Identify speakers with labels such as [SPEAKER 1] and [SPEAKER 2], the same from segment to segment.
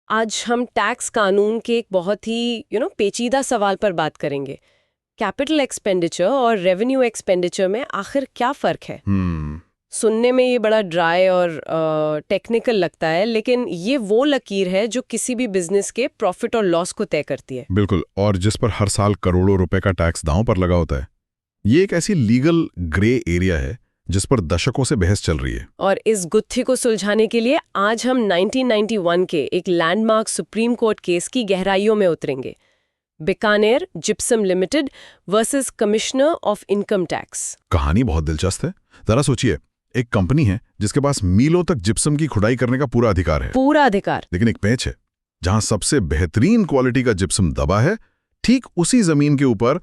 [SPEAKER 1] आज हम टैक्स कानून के एक बहुत ही पेचीदा सवाल पर बात करेंगे। कैपिटल एक्सपेंडिचर और रेवेन्यू एक्सपेंडिचर में आखिर क्या फर्क है? सुनने में ये बड़ा ड्राई और टेक्निकल लगता है, लेकिन ये वो लकीर है जो किसी भी बिजनेस के प्रॉफिट और लॉस को तय करती है।
[SPEAKER 2] बिल्कुल, और जिस पर हर साल करोड़ों रुपए का टैक्स दांव पर लगा होता है। ये एक ऐसी लीगल ग्रे एरिया है जिस पर दशकों से बहस चल रही है।
[SPEAKER 1] और इस गुत्थी को सुलझाने के लिए आज हम 1991 के एक लैंडमार्क सुप्रीम कोर्ट केस की गहराइयों में उतरेंगे। Bikaner gypsum limited versus commissioner of income tax.
[SPEAKER 2] कहानी बहुत दिलचस्प है। जरा सोचिए, एक कंपनी है जिसके पास मीलों तक जिप्सम की खुदाई करने का पूरा अधिकार है।
[SPEAKER 1] पूरा अधिकार।
[SPEAKER 2] लेकिन एक पेच है, जहां सबसे बेहतरीन क्वालिटी का जिप्सम दबा है, ठीक उसी जमीन के ऊपर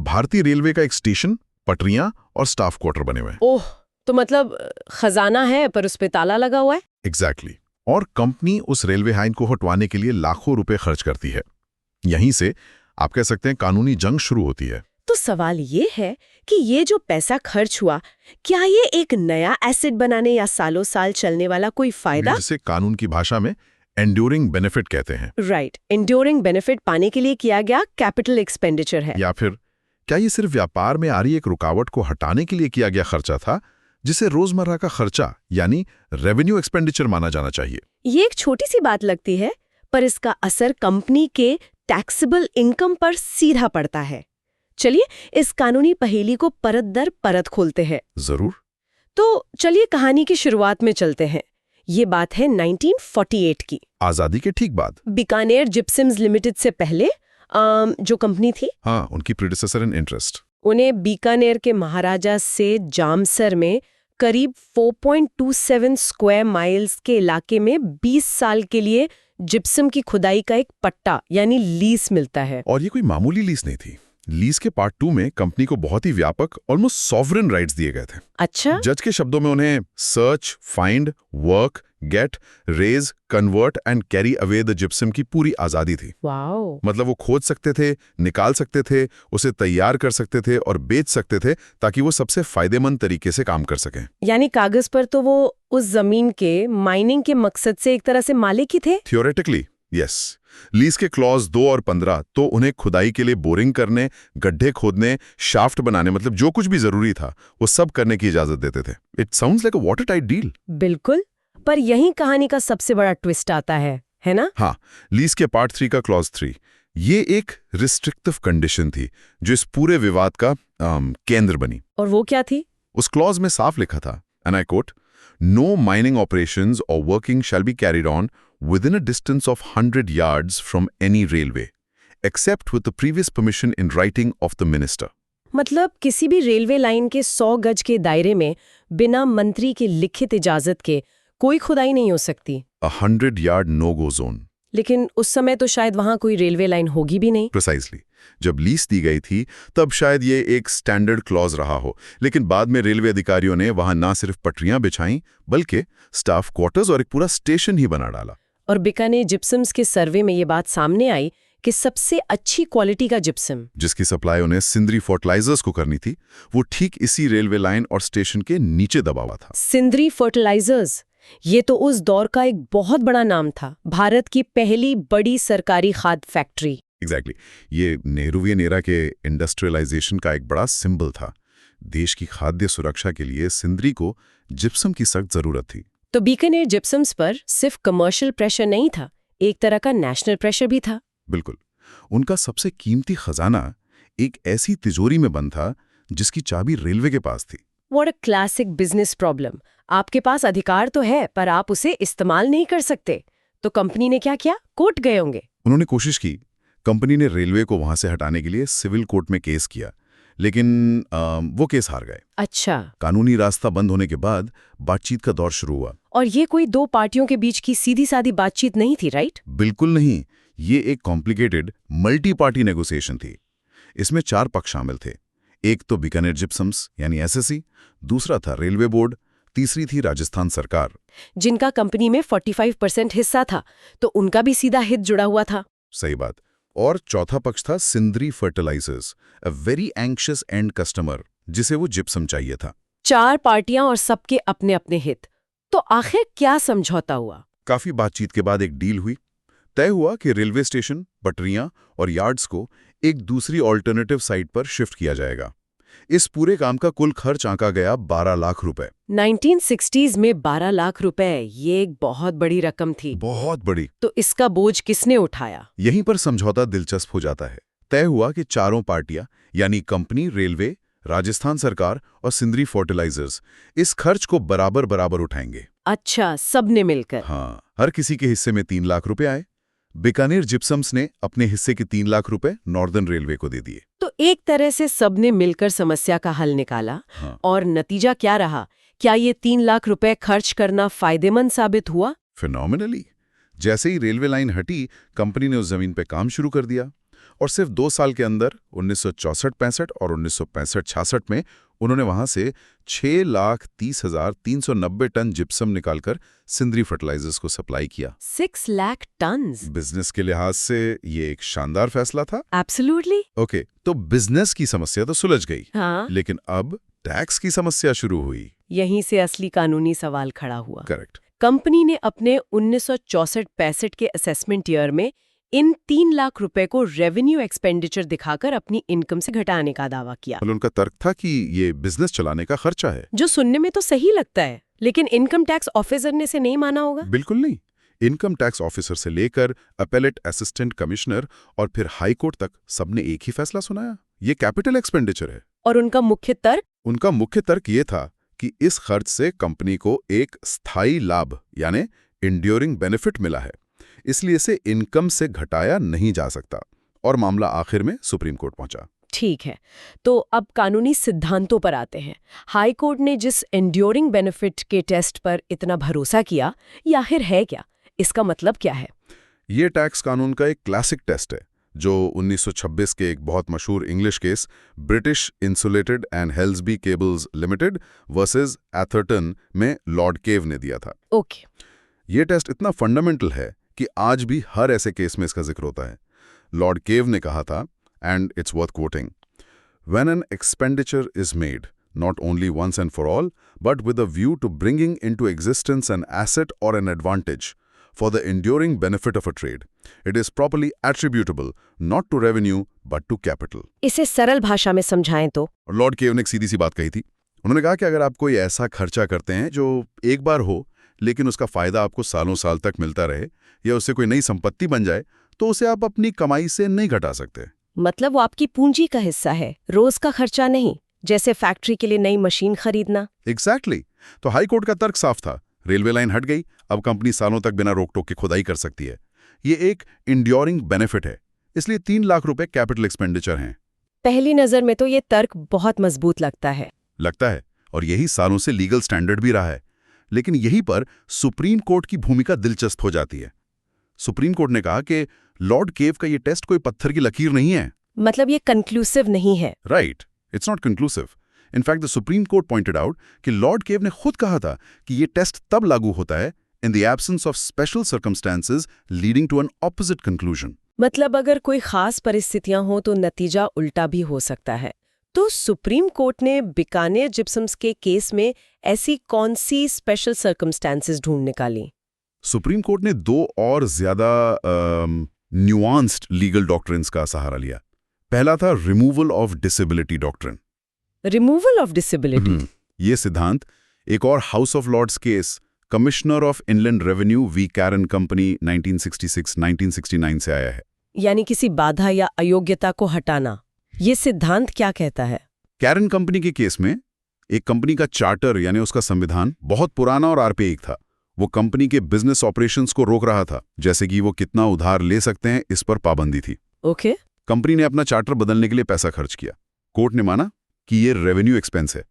[SPEAKER 2] भारतीय रेलवे का एक स्टेशन, पटरियां और स्टाफ क्वार्टर बने हुए हैं।
[SPEAKER 1] ओह, तो मतलब खजाना है पर उस पे ताला लगा हुआ है।
[SPEAKER 2] एग्जैक्टली। और कंपनी उस रेलवे हाइन को हटवाने के लिए लाखों रुपए खर्च करती है। यहीं से आप कह सकते हैं कानूनी जंग शुरू होती है।
[SPEAKER 1] तो सवाल ये है कि ये जो पैसा खर्च हुआ, क्या ये एक नया एसेट बनाने या सालों साल चलने वाला कोई फायदा?
[SPEAKER 2] जिसे कानून की भाषा में एंड्योरिंग बेनिफिट कहते हैं।
[SPEAKER 1] राइट, एंड्योरिंग बेनिफिट पाने के लिए किया गया कैपिटल एक्सपेंडिचर है।
[SPEAKER 2] या फिर क्या ये सिर्फ व्यापार में आ रही एक रुकावट को हटाने के लिए किया गया खर्चा था, जिसे रोजमर्रा का खर्चा यानी रेवेन्यू एक्सपेंडिचर माना जाना चाहिए?
[SPEAKER 1] ये एक छोटी सी बात लगती है, पर इसका असर कंपनी के टैक्सेबल इनकम पर सीधा पड़ता है। चलिए इस कानूनी पहेली को परत दर परत खोलते हैं।
[SPEAKER 2] जरूर।
[SPEAKER 1] तो चलिए कहानी की शुरुआत में चलते हैं। ये बात है 1948 की।
[SPEAKER 2] आजादी के ठीक बाद।
[SPEAKER 1] बीकानेर जिप्सम्स लिमिटेड से पहले जो कंपनी थी,
[SPEAKER 2] हाँ, उनकी प्रेडिसेसर इन इंटरेस्ट,
[SPEAKER 1] उन्हें बीकानेर के महाराजा से जामसर में करीब 4.27 स्क्वायर माइल्स के इलाके में 20 साल के लिए जिप्सम की खुदाई का एक पट्टा यानी लीज मिलता है।
[SPEAKER 2] और ये कोई मामूली लीज नहीं थी। लीज के पार्ट 2 में कंपनी को बहुत ही व्यापक, ऑलमोस्ट सॉवरेन राइट्स दिए गए थे।
[SPEAKER 1] अच्छा।
[SPEAKER 2] जज के शब्दों में उन्हें search, find, work, get, raise, convert and carry away the gypsum की पूरी आजादी थी।
[SPEAKER 1] वाओ।
[SPEAKER 2] मतलब वो खोद सकते थे, निकाल सकते थे, उसे तैयार कर सकते थे और बेच सकते थे, ताकि वो सबसे फायदेमंद तरीके से काम कर सकें।
[SPEAKER 1] यानी कागज पर तो वो उस जमीन के माइनिंग के मकसद से एक तरह से मालिक ही थे।
[SPEAKER 2] Theoretically yes. लीज के क्लॉज 2 और 15 तो उन्हें खुदाई के लिए बोरिंग करने, गड्ढे खोदने, शाफ्ट बनाने, मतलब जो कुछ भी जरूरी था वो सब करने की इजाजत देते थे। It sounds like a water tight deal.
[SPEAKER 1] बिल्कुल, पर यही कहानी का सबसे बड़ा ट्विस्ट आता है ना?
[SPEAKER 2] हाँ, लीज के पार्ट 3 का क्लॉज 3, ये एक रिस्ट्रिक्टिव कंडीशन थी जो इस पूरे विवाद का केंद्र बनी।
[SPEAKER 1] और वो क्या थी?
[SPEAKER 2] उस क्लॉज में साफ लिखा था, and I quote, no mining operations or working shall be carried on within a distance of 100 yards from any railway, except with the previous permission in writing of the minister.
[SPEAKER 1] मतलब किसी भी railway line के 100 गज के दायरे में बिना मंत्री के लिखित इजाजत के कोई खुदाई नहीं हो सकती।
[SPEAKER 2] 100 yard no-go zone.
[SPEAKER 1] लेकिन उस समय तो शायद वहां कोई रेलवे लाइन होगी भी नहीं।
[SPEAKER 2] Precisely. जब लीज दी गई थी तब शायद ये एक स्टैंडर्ड क्लॉज रहा हो, लेकिन बाद में रेलवे अधिकारियों ने वहां ना सिर्फ पटरियां बिछाईं बल्कि स्टाफ क्वार्टर्स और एक पूरा स्टेशन ही बना डाला।
[SPEAKER 1] और बीकानेर जिप्सम्स के सर्वे में ये बात सामने आई कि सबसे अच्छी क्वालिटी का जिप्सम,
[SPEAKER 2] जिसकी सप्लाई उन्हें सिंदरी फर्टिलाइजर्स को करनी थी, वो ठीक इसी रेलवे लाइन और स्टेशन के नीचे दबा हुआ था।
[SPEAKER 1] सिंदरी फर्टिलाइजर्स, ये तो उस दौर का एक बहुत बड़ा नाम था। भारत की पहली बड़ी सरकारी खाद फैक्ट्री।
[SPEAKER 2] एग्जैक्टली। ये नेहरूवियन के इंडस्ट्रियलाइजेशन का एक बड़ा सिंबल था। देश की खाद्य सुरक्षा के लिए सिंदरी को जिप्सम की सख्त जरूरत थी।
[SPEAKER 1] तो बीकानेर जिप्सम्स पर सिर्फ कमर्शियल प्रेशर नहीं था, एक तरह का नेशनल प्रेशर भी था।
[SPEAKER 2] बिल्कुल। उनका सबसे कीमती खजाना एक ऐसी तिजोरी में बंद था जिसकी चाबी रेलवे के पास थी।
[SPEAKER 1] What a classic business problem. आपके पास अधिकार तो है पर आप उसे इस्तेमाल नहीं कर सकते। तो कंपनी ने क्या किया? कोर्ट गए होंगे।
[SPEAKER 2] उन्होंने कोशिश की। कंपनी ने रेलवे को वहां से हटाने के लिए सिविल कोर्ट में केस किया, लेकिन वो केस हार गए।
[SPEAKER 1] अच्छा।
[SPEAKER 2] कानूनी रास्ता बंद होने के बाद बातचीत का दौर शुरू हुआ।
[SPEAKER 1] और ये कोई दो पार्टियों के बीच की सीधी सादी बातचीत नहीं थी, राइट?
[SPEAKER 2] बिल्कुल नहीं। ये एक कॉम्प्लिकेटेड मल्टी पार्टी नेगोशिएशन थी। इसमें 4 पक्ष शामिल थे। एक तो बीकानेर जिप्सम्स यानी एसएससी, दूसरा था रेलवे बोर्ड, तीसरी थी राजस्थान सरकार,
[SPEAKER 1] जिनका कंपनी में 45% हिस्सा था, तो उनका भी सीधा हित जुड़ा हुआ था।
[SPEAKER 2] सही बात। और चौथा पक्ष था Sindri fertilisers, a very anxious and customer, जिसे वो जिप्सम चाहिए था।
[SPEAKER 1] 4 पार्टियां और सबके अपने अपने हित। तो आखिर क्या समझौता हुआ?
[SPEAKER 2] काफी बातचीत के बाद एक डील हुई। तय हुआ कि रेलवे स्टेशन, पटरियां और यार्ड्स को एक दूसरी ऑल्टरनेटिव साइट पर शिफ्ट किया जाएगा। इस पूरे काम का कुल खर्च आंका गया 12 लाख रुपए।
[SPEAKER 1] 1960s में 12 लाख रुपए, ये एक बहुत बड़ी रकम थी।
[SPEAKER 2] बहुत बड़ी।
[SPEAKER 1] तो इसका बोझ किसने उठाया?
[SPEAKER 2] यहीं पर समझौता दिलचस्प हो जाता है। तय हुआ कि चारों पार्टियां यानी कंपनी, रेलवे, राजस्थान सरकार और सिंदरी फर्टिलाइजर्स इस खर्च को बराबर बराबर उठाएंगे।
[SPEAKER 1] अच्छा, सबने मिलकर?
[SPEAKER 2] हाँ, हर किसी के हिस्से में 3 लाख रुपए आए। बीकानेर जिप्सम्स ने अपने हिस्से के 3 लाख रुपए नॉर्दर्न रेलवे को दे दिए।
[SPEAKER 1] तो एक तरह से सबने मिलकर समस्या का हल निकाला।
[SPEAKER 2] हाँ।
[SPEAKER 1] और नतीजा क्या रहा? क्या ये 3 लाख रुपए खर्च करना फायदेमंद साबित हुआ?
[SPEAKER 2] फिनोमिनली। जैसे ही रेलवे लाइन हटी, कंपनी ने उस जमीन पे काम शुरू कर दिया और सिर्फ 2 साल के अंदर 1964-65 और 1965-66 में उन्होंने वहां से 6,30,390 टन जिप्सम निकालकर सिंदरी फर्टिलाइजर्स को सप्लाई किया।
[SPEAKER 1] 6 लाख टन।
[SPEAKER 2] बिजनेस के लिहाज से ये एक शानदार फैसला था।
[SPEAKER 1] एब्सोल्युटली।
[SPEAKER 2] ओके, तो बिजनेस की समस्या तो सुलझ गई।
[SPEAKER 1] हाँ।
[SPEAKER 2] लेकिन अब टैक्स की समस्या शुरू हुई।
[SPEAKER 1] यहीं से असली कानूनी सवाल खड़ा हुआ।
[SPEAKER 2] करेक्ट।
[SPEAKER 1] कंपनी ने अपने 1964-65 के असेसमेंट ईयर में इन 3 लाख रुपए को रेवेन्यू एक्सपेंडिचर दिखाकर अपनी इनकम से घटाने का दावा किया।
[SPEAKER 2] उनका तर्क था कि ये बिजनेस चलाने का खर्चा है।
[SPEAKER 1] जो सुनने में तो सही लगता है, लेकिन इनकम टैक्स ऑफिसर ने इसे नहीं माना होगा।
[SPEAKER 2] बिल्कुल नहीं। इनकम टैक्स ऑफिसर से लेकर अपेलेट असिस्टेंट कमिश्नर और फिर हाई कोर्ट तक सबने एक ही फैसला सुनाया, ये कैपिटल एक्सपेंडिचर है।
[SPEAKER 1] और उनका मुख्य तर्क?
[SPEAKER 2] उनका मुख्य तर्क ये था कि इस खर्च से कंपनी को एक स्थायी लाभ यानी इंड्योरिंग बेनिफिट मिला है, इसलिए इसे इनकम से घटाया नहीं जा सकता। और मामला आखिर में सुप्रीम कोर्ट पहुंचा।
[SPEAKER 1] ठीक है, तो अब कानूनी सिद्धांतों पर आते हैं। हाई कोर्ट ने जिस एंड्योरिंग बेनिफिट के टेस्ट पर इतना भरोसा किया, ये आखिर है क्या? इसका मतलब क्या है?
[SPEAKER 2] ये टैक्स कानून का एक क्लासिक टेस्ट है जो 1926 के एक बहुत मशहूर English case British Insulated and Helsby Cables Limited versus Atherton में लॉर्ड केव ने दिया था।
[SPEAKER 1] ओके।
[SPEAKER 2] ये टेस्ट इतना फंडामेंटल है कि आज भी हर ऐसे केस में इसका जिक्र होता है। लॉर्ड केव ने कहा था, and it's worth quoting, "When an expenditure is made, not only once and for all, but with a view to bringing into existence an asset or an advantage for the enduring benefit of a trade, it is properly attributable not to revenue but to capital."
[SPEAKER 1] इसे सरल भाषा में समझाएं तो?
[SPEAKER 2] Lord Cave ने एक सीधी सी बात कही थी। उन्होंने कहा कि अगर आप कोई ऐसा खर्चा करते हैं जो एक बार हो लेकिन उसका फायदा आपको सालों साल तक मिलता रहे, या उससे कोई नई संपत्ति बन जाए, तो उसे आप अपनी कमाई से नहीं घटा सकते।
[SPEAKER 1] मतलब वो आपकी पूंजी का हिस्सा है, रोज का खर्चा नहीं, जैसे फैक्ट्री के लिए नई मशीन खरीदना।
[SPEAKER 2] एग्जैक्टली। तो हाई कोर्ट का तर्क साफ था, रेलवे लाइन हट गई, अब कंपनी सालों तक बिना रोक टोक के खुदाई कर सकती है। ये एक इंड्योरिंग बेनिफिट है, इसलिए 3 लाख रुपए कैपिटल एक्सपेंडिचर हैं।
[SPEAKER 1] पहली नजर में तो ये तर्क बहुत मजबूत लगता है।
[SPEAKER 2] और यही सालों से लीगल स्टैंडर्ड भी रहा है। लेकिन यहीं पर सुप्रीम कोर्ट की भूमिका दिलचस्प हो जाती है। सुप्रीम कोर्ट ने कहा कि लॉर्ड केव का ये टेस्ट कोई पत्थर की लकीर नहीं है।
[SPEAKER 1] मतलब ये कंक्लूसिव नहीं है।
[SPEAKER 2] Right, it's not conclusive. In fact the supreme court pointed out कि लॉर्ड केव ने खुद कहा था कि ये टेस्ट तब लागू होता है in the absence of special circumstances leading to an opposite conclusion.
[SPEAKER 1] मतलब अगर कोई खास परिस्थितियां हो तो नतीजा उल्टा भी हो सकता है। तो सुप्रीम कोर्ट ने बीकानेर जिप्सम्स के केस में ऐसी कौन सी स्पेशल सर्कमस्टेंसेस ढूंढ निकाली?
[SPEAKER 2] सुप्रीम कोर्ट ने 2 और ज्यादा न्यूआंस्ड लीगल डॉक्ट्रिन्स का सहारा लिया। पहला था removal of disability doctrine.
[SPEAKER 1] Removal of disability?
[SPEAKER 2] ये सिद्धांत एक और House of Lords case commissioner of inland revenue v Carron company 1966-1969 से आया है।
[SPEAKER 1] यानी किसी बाधा या अयोग्यता को हटाना। ये सिद्धांत क्या कहता है?
[SPEAKER 2] कैरन कंपनी के केस में एक कंपनी का चार्टर यानी उसका संविधान बहुत पुराना और आर्पेइक था। वो कंपनी के बिजनेस ऑपरेशंस को रोक रहा था, जैसे कि वो कितना उधार ले सकते हैं इस पर पाबंदी थी।
[SPEAKER 1] ओके।
[SPEAKER 2] कंपनी ने अपना चार्टर बदलने के लिए पैसा खर्च किया। कोर्ट ने माना कि ये रेवेन्यू एक्सपेंस है।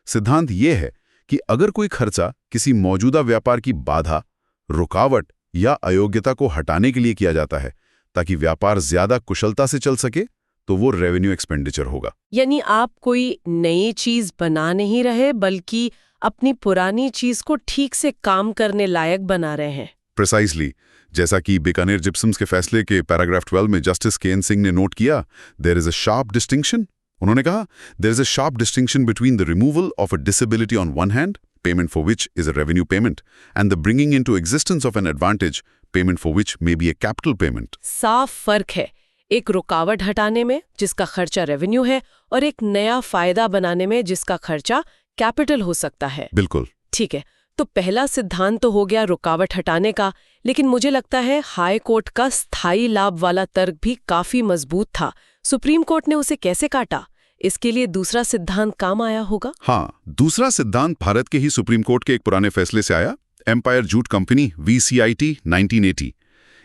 [SPEAKER 2] सिद्धांत ये है कि अगर कोई खर्चा किसी मौजूदा व्यापार की बाधा, रुकावट या अयोग्यता को हटाने के लिए किया जाता है ताकि व्यापार ज्यादा कुशलता से चल सके, तो वो रेवेन्यू एक्सपेंडिचर होगा।
[SPEAKER 1] यानी आप कोई नई चीज बना नहीं रहे, बल्कि अपनी पुरानी चीज को ठीक से काम करने लायक बना रहे हैं।
[SPEAKER 2] प्रिसाइसली, जैसा कि बीकानेर जिप्सम्स के फैसले के पैराग्राफ 12 में जस्टिस के एन सिंह ने नोट किया, there is a sharp distinction. उन्होंने कहा, there is a sharp distinction between the removal of a disability on one hand, payment for which is a revenue payment, and the bringing into existence of an advantage, payment for which may be a capital payment.
[SPEAKER 1] साफ फर्क है एक रुकावट हटाने में जिसका खर्चा revenue है और एक नया फायदा बनाने में जिसका खर्चा कैपिटल हो सकता है।
[SPEAKER 2] बिल्कुल।
[SPEAKER 1] ठीक है, तो पहला सिद्धांत तो हो गया रुकावट हटाने का, लेकिन मुझे लगता है हाई कोर्ट का स्थायी लाभ वाला तर्क भी काफी मजबूत था। सुप्रीम कोर्ट ने उसे कैसे काटा? इसके लिए दूसरा सिद्धांत काम आया होगा?
[SPEAKER 2] हाँ, दूसरा सिद्धांत भारत के ही सुप्रीम कोर्ट के एक पुराने फैसले से आया, एम्पायर जूट कंपनी VCIT 1980।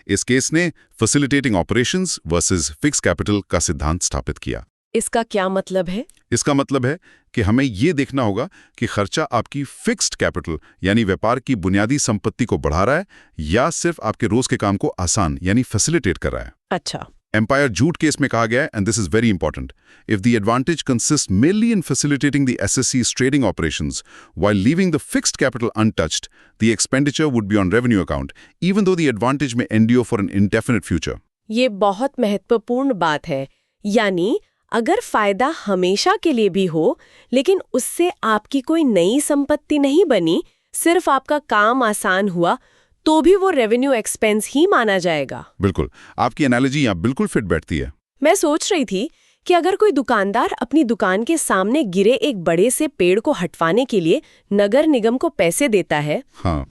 [SPEAKER 2] इस केस ने facilitating operations versus fix capital का सिद्धांत स्थापित किया।
[SPEAKER 1] इसका क्या मतलब है?
[SPEAKER 2] इसका मतलब है कि हमें ये देखना होगा कि खर्चा आपकी फिक्स्ड कैपिटल यानी व्यापार की बुनियादी संपत्ति को बढ़ा रहा है या सिर्फ आपके रोज के काम को आसान यानी फैसिलिटेट कर रहा है।
[SPEAKER 1] अच्छा।
[SPEAKER 2] एम्पायर जूट केस में कहा गया है, and this is very important, if the advantage consist mainly in facilitating the SSC's trading operations while leaving the fixed capital untouched, the expenditure would be on revenue account even though the advantage may endure for an indefinite future.
[SPEAKER 1] ये बहुत महत्वपूर्ण बात है, यानी अगर फायदा हमेशा के लिए भी हो लेकिन उससे आपकी कोई नई संपत्ति नहीं बनी, सिर्फ आपका काम आसान हुआ, तो भी वो रेवेन्यू एक्सपेंस ही माना जाएगा।
[SPEAKER 2] बिल्कुल, आपकी एनालॉजी यहाँ बिल्कुल फिट बैठती है।
[SPEAKER 1] मैं सोच रही थी कि अगर कोई दुकानदार अपनी दुकान के सामने गिरे एक बड़े से पेड़ को हटवाने के लिए नगर निगम को पैसे देता है,
[SPEAKER 2] हाँ,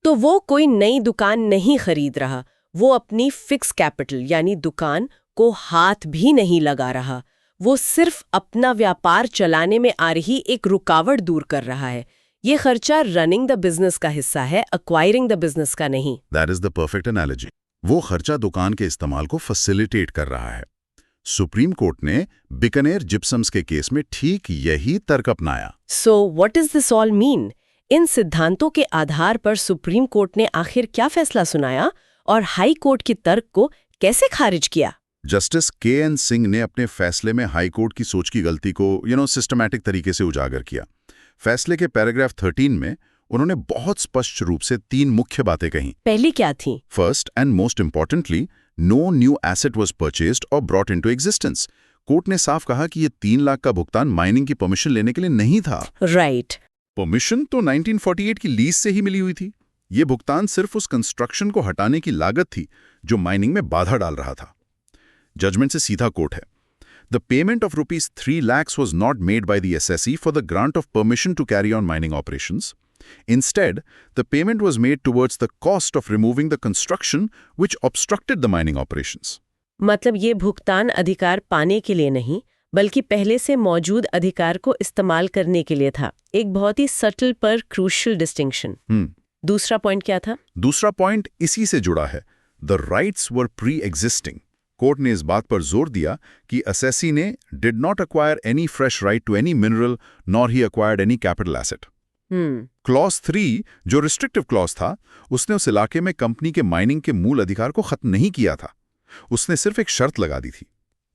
[SPEAKER 1] तो वो कोई नई दुकान नहीं खरीद रहा, वो अपनी फिक्स कैपिटल यानी दुकान को हाथ भी नहीं लगा रहा, वो सिर्फ अपना व्यापार चलाने में आ रही एक रुकावट दूर कर रहा है। ये खर्चा रनिंग द बिजनेस का हिस्सा है, एक्वायरिंग द बिजनेस का नहीं।
[SPEAKER 2] That is the perfect analogy. वो खर्चा दुकान के इस्तेमाल को फैसिलिटेट कर रहा है। सुप्रीम कोर्ट ने बीकानेर जिप्सम्स के केस में ठीक यही तर्क अपनाया।
[SPEAKER 1] So what is this all mean? इन सिद्धांतों के आधार पर सुप्रीम कोर्ट ने आखिर क्या फैसला सुनाया और हाई कोर्ट के तर्क को कैसे खारिज किया?
[SPEAKER 2] जस्टिस KN सिंह ने अपने फैसले में हाई कोर्ट की सोच की गलती को सिस्टमैटिक तरीके से उजागर किया। फैसले के पैराग्राफ 13 में उन्होंने बहुत स्पष्ट रूप से 3 मुख्य बातें कहीं।
[SPEAKER 1] पहली क्या थी?
[SPEAKER 2] First and most importantly, no new asset was purchased और ब्रॉट इनटू एग्जिस्टेंस। कोर्ट ने साफ कहा कि ये 3 लाख का भुगतान माइनिंग की परमिशन लेने के लिए नहीं था।
[SPEAKER 1] राइट।
[SPEAKER 2] परमिशन तो 1948 की लीज से ही मिली हुई थी। ये भुगतान सिर्फ उस कंस्ट्रक्शन को हटाने की लागत थी जो माइनिंग में बाधा डाल रहा था। जजमेंट से सीधा कोट है, The payment of rupees 3 lakhs was not made by the SSC for the grant of permission to carry on mining operations. Instead, the payment was made towards the cost of removing the construction which obstructed the mining operations.
[SPEAKER 1] मतलब ये भुगतान अधिकार पाने के लिए नहीं, बल्कि पहले से मौजूद अधिकार को इस्तेमाल करने के लिए था। एक बहुत ही सटल पर क्रूशियल डिस्टिंक्शन। दूसरा पॉइंट क्या था?
[SPEAKER 2] दूसरा पॉइंट इसी से जुड़ा है। The rights were pre-existing. Court ने इस बात पर जोर दिया कि असेसी ने did not acquire any fresh right to any mineral nor he acquired any capital asset. Clause 3 जो रिस्ट्रिक्टिव क्लॉज था, उसने उस इलाके में कंपनी के माइनिंग के मूल अधिकार को खत्म नहीं किया था, उसने सिर्फ एक शर्त लगा दी थी।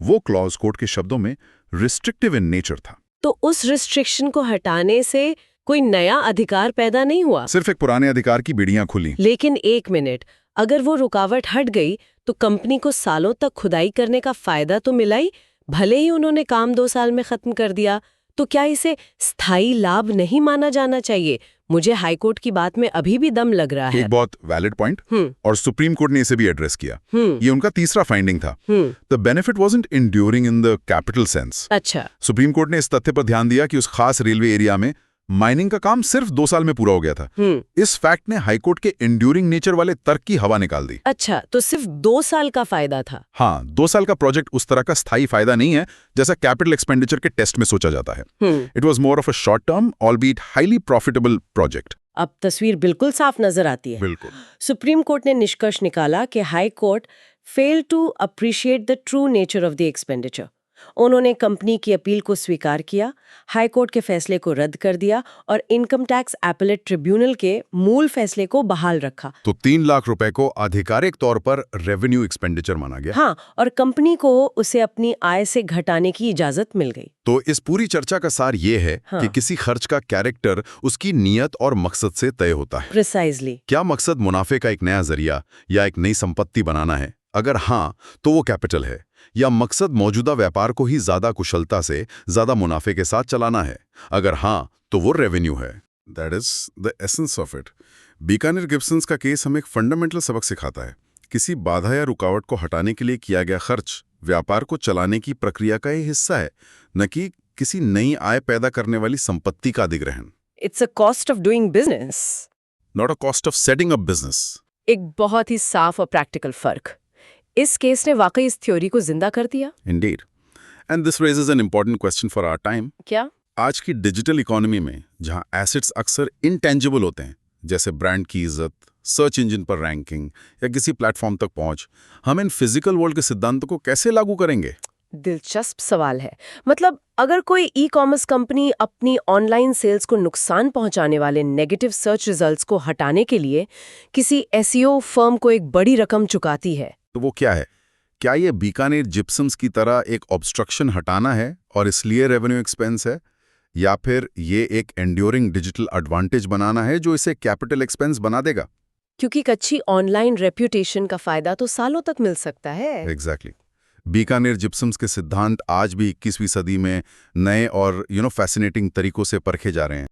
[SPEAKER 2] वो क्लॉज कोर्ट के शब्दों में रिस्ट्रिक्टिव इन नेचर था।
[SPEAKER 1] तो उस रिस्ट्रिक्शन को हटाने से कोई नया अधिकार पैदा नहीं हुआ,
[SPEAKER 2] सिर्फ एक पुराने अधिकार की बेड़ियां खुली।
[SPEAKER 1] लेकिन एक मिनट, अगर वो रुकावट हट गई तो कंपनी को सालों तक खुदाई करने का फायदा तो मिला ही, भले ही उन्होंने काम 2 साल में खत्म कर दिया, तो क्या इसे स्थायी लाभ नहीं माना जाना चाहिए? मुझे हाईकोर्ट की बात में अभी भी दम लग रहा है।
[SPEAKER 2] एक बहुत वैलिड पॉइंट, और सुप्रीम कोर्ट ने इसे भी एड्रेस किया। ये उनका तीसरा फाइंडिंग था। The benefit wasn't enduring in the capital sense.
[SPEAKER 1] अच्छा।
[SPEAKER 2] सुप्रीम कोर्ट ने इस तथ्य पर ध्यान दिया कि उस खास रेलवे एरिया में माइनिंग का काम सिर्फ 2 साल में पूरा हो गया था। इस फैक्ट ने हाईकोर्ट के एंड्यूरिंग नेचर वाले तर्क की हवा निकाल दी।
[SPEAKER 1] अच्छा, तो सिर्फ 2 साल का फायदा था?
[SPEAKER 2] हाँ, 2 साल का प्रोजेक्ट उस तरह का स्थायी फायदा नहीं है जैसा कैपिटल एक्सपेंडिचर के टेस्ट में सोचा जाता है। It was more of a short term albeit highly profitable project.
[SPEAKER 1] अब तस्वीर बिल्कुल साफ नजर आती है।
[SPEAKER 2] बिल्कुल।
[SPEAKER 1] सुप्रीम कोर्ट ने निष्कर्ष निकाला कि high court fail to appreciate the true nature of the expenditure. उन्होंने कंपनी की अपील को स्वीकार किया, हाई कोर्ट के फैसले को रद्द कर दिया और इनकम टैक्स एपेलेट ट्रिब्यूनल के मूल फैसले को बहाल रखा।
[SPEAKER 2] तो 3 लाख रुपए को आधिकारिक तौर पर रेवेन्यू एक्सपेंडिचर माना गया।
[SPEAKER 1] हाँ, और कंपनी को उसे अपनी आय से घटाने की इजाजत मिल गई।
[SPEAKER 2] तो इस पूरी चर्चा का सार ये है कि किसी खर्च का कैरेक्टर उसकी नीयत और मकसद से तय होता है।
[SPEAKER 1] प्रिसाइजली।
[SPEAKER 2] क्या मकसद मुनाफे का एक नया जरिया या एक नई संपत्ति बनाना है? अगर हाँ, तो वो कैपिटल है, या मकसद मौजूदा व्यापार को ही ज्यादा कुशलता से ज्यादा मुनाफे के साथ चलाना है? अगर हाँ, तो वो रेवेन्यू है। That is the essence of it. Bikaner Gibsons का केस हमें एक फंडामेंटल सबक सिखाता है। किसी बाधा या रुकावट को हटाने के लिए किया गया खर्च व्यापार को चलाने की प्रक्रिया का ही हिस्सा है, न कि किसी नई आय पैदा करने वाली संपत्ति का अधिग्रहण।
[SPEAKER 1] It's a cost of doing business,
[SPEAKER 2] not a cost of setting up business.
[SPEAKER 1] एक बहुत ही साफ और प्रैक्टिकल फर्क। इस केस ने वाकई इस थ्योरी को जिंदा कर दिया।
[SPEAKER 2] Indeed. And this raises an important question for our time.
[SPEAKER 1] क्या?
[SPEAKER 2] आज की डिजिटल इकोनॉमी में जहां एसेट्स अक्सर इंटेंजिबल होते हैं, जैसे ब्रांड की इज्जत, सर्च इंजन पर रैंकिंग या किसी प्लेटफॉर्म तक पहुंच, हम इन फिजिकल वर्ल्ड के सिद्धांतों को कैसे लागू करेंगे?
[SPEAKER 1] दिलचस्प सवाल है। मतलब अगर कोई ई कॉमर्स कंपनी अपनी ऑनलाइन सेल्स को नुकसान पहुंचाने वाले नेगेटिव सर्च रिजल्ट्स को हटाने के लिए किसी एसईओ फर्म को एक बड़ी रकम चुकाती है,
[SPEAKER 2] तो वो क्या है? क्या ये बीकानेर जिप्सम्स की तरह एक ऑब्स्ट्रक्शन हटाना है और इसलिए रेवेन्यू एक्सपेंस है, या फिर ये एक एंड्योरिंग डिजिटल एडवांटेज बनाना है जो इसे कैपिटल एक्सपेंस बना देगा?
[SPEAKER 1] क्योंकि एक अच्छी ऑनलाइन रेप्यूटेशन का फायदा तो सालों तक मिल सकता है।
[SPEAKER 2] एग्जैक्टली। बीकानेर जिप्सम्स के सिद्धांत आज भी 21वीं सदी में नए और फैसिनेटिंग तरीकों से परखे जा रहे हैं।